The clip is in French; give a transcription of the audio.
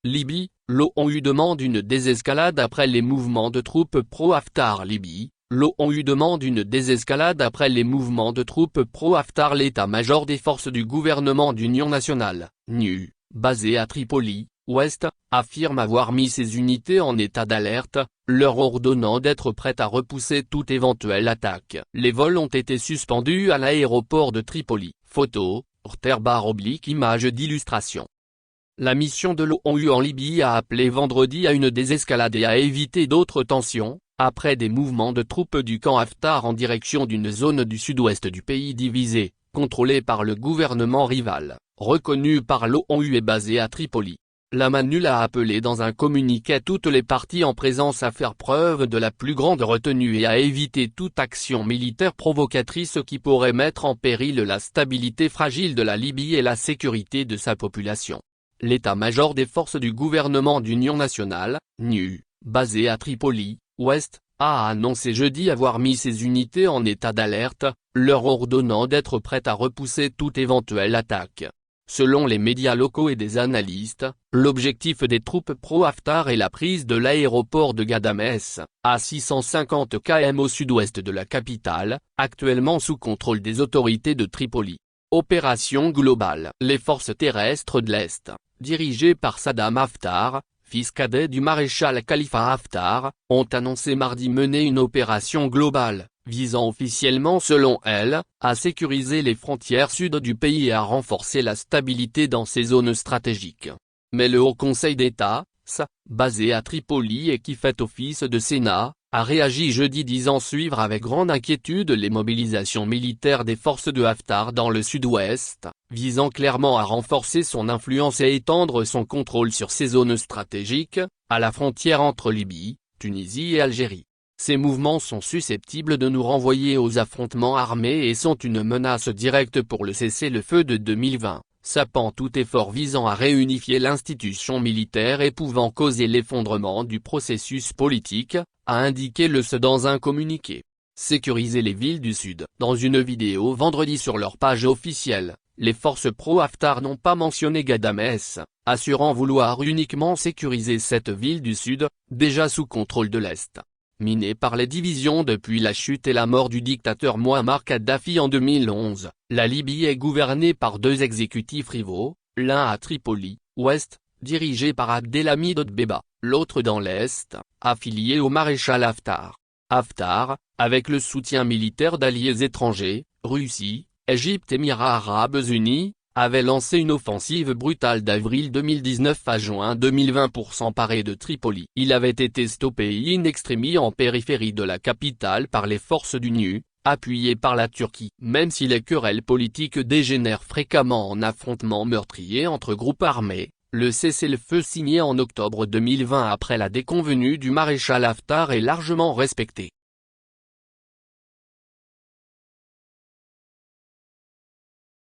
Libye, l'ONU demande une désescalade après les mouvements de troupes pro-Haftar. Libye, l'ONU demande une désescalade après les mouvements de troupes pro-Haftar. L'état-major des forces du gouvernement d'union nationale, NU, basé à Tripoli, Ouest, affirme avoir mis ses unités en état d'alerte, leur ordonnant d'être prêtes à repousser toute éventuelle attaque. Les vols ont été suspendus à l'aéroport de Tripoli. Photo, Reuters/image d'illustration. La mission de l'ONU en Libye a appelé vendredi à une désescalade et à éviter d'autres tensions, après des mouvements de troupes du camp Haftar en direction d'une zone du sud-ouest du pays divisée, contrôlée par le gouvernement rival, reconnu par l'ONU et basé à Tripoli. La MANUL a appelé dans un communiqué toutes les parties en présence à faire preuve de la plus grande retenue et à éviter toute action militaire provocatrice qui pourrait mettre en péril la stabilité fragile de la Libye et la sécurité de sa population. L'état-major des forces du gouvernement d'union nationale, NU, basé à Tripoli, Ouest, a annoncé jeudi avoir mis ses unités en état d'alerte, leur ordonnant d'être prêtes à repousser toute éventuelle attaque. Selon les médias locaux et des analystes, l'objectif des troupes pro-Haftar est la prise de l'aéroport de Ghadamès, à 650 km au sud-ouest de la capitale, actuellement sous contrôle des autorités de Tripoli. Opération globale. Les forces terrestres de l'Est, dirigées par Saddam Haftar, fils cadet du maréchal Khalifa Haftar, ont annoncé mardi mener une opération globale, visant officiellement selon elle, à sécuriser les frontières sud du pays et à renforcer la stabilité dans ces zones stratégiques. Mais le Haut Conseil d'État, basé à Tripoli et qui fait office de Sénat, a réagi jeudi disant suivre avec grande inquiétude les mobilisations militaires des forces de Haftar dans le sud-ouest, visant clairement à renforcer son influence et étendre son contrôle sur ces zones stratégiques, à la frontière entre Libye, Tunisie et Algérie. Ces mouvements sont susceptibles de nous renvoyer aux affrontements armés et sont une menace directe pour le cessez-le-feu de 2020, sapant tout effort visant à réunifier l'institution militaire et pouvant causer l'effondrement du processus politique, a indiqué le SE dans un communiqué. Sécuriser les villes du Sud. Dans une vidéo vendredi sur leur page officielle, les forces pro-Haftar n'ont pas mentionné Ghadamès, assurant vouloir uniquement sécuriser cette ville du Sud, déjà sous contrôle de l'Est. Minée par les divisions depuis la chute et la mort du dictateur Mouammar Kadhafi en 2011, la Libye est gouvernée par deux exécutifs rivaux, l'un à Tripoli, Ouest, dirigé par Abdelhamid Dbeiba, l'autre dans l'Est, affilié au maréchal Haftar. Haftar, avec le soutien militaire d'alliés étrangers, Russie, Égypte et Émirats arabes unis, avait lancé une offensive brutale d'avril 2019 à juin 2020 pour s'emparer de Tripoli. Il avait été stoppé in extremis en périphérie de la capitale par les forces du NU, appuyées par la Turquie. Même si les querelles politiques dégénèrent fréquemment en affrontements meurtriers entre groupes armés, le cessez-le-feu signé en octobre 2020 après la déconvenue du maréchal Haftar est largement respecté.